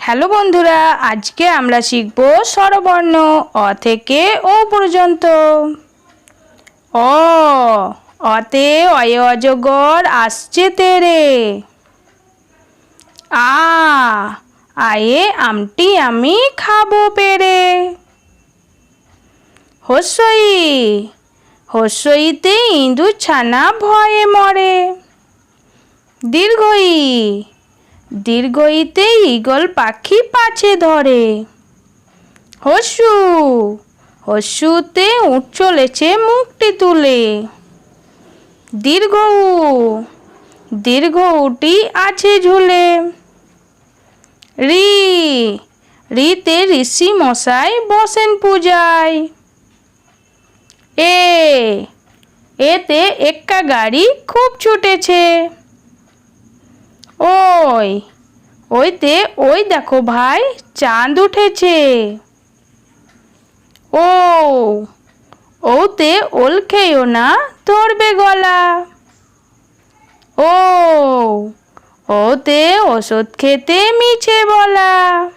Hello বন্ধুরা, আজকে আমরা শিখব স্বরবর্ণ অ থেকে ও পর্যন্ত। অ, অতে অয়ে অজগর আসছে তেরে। আ, আয়ে আমটি আমি খাবো পেরে। হস্যই, হস্যইতে ইঁদুর ছানা ভয়ে মরে। দীর্ঘই, দীর্ঘইতে ঈগল পাখি পাছে ধরে। হস্যু, হস্যুতে উট চলেছে মুখটি তুলে। দীর্ঘ উ, দীর্ঘ উটি আছে ঝুলে। রি, রিতে ঋষি মশাই বসেন পূজায়। এ, এতে এক্কা গাড়ি খুব ছুটেছে। ওই, ওইতে ওই দেখো ভাই চাঁদ উঠেছে। ও, ওতে ওল খেয়েও না ধরবে গলা। ও, ওতে ওষুধ খেতে মিছে বলা।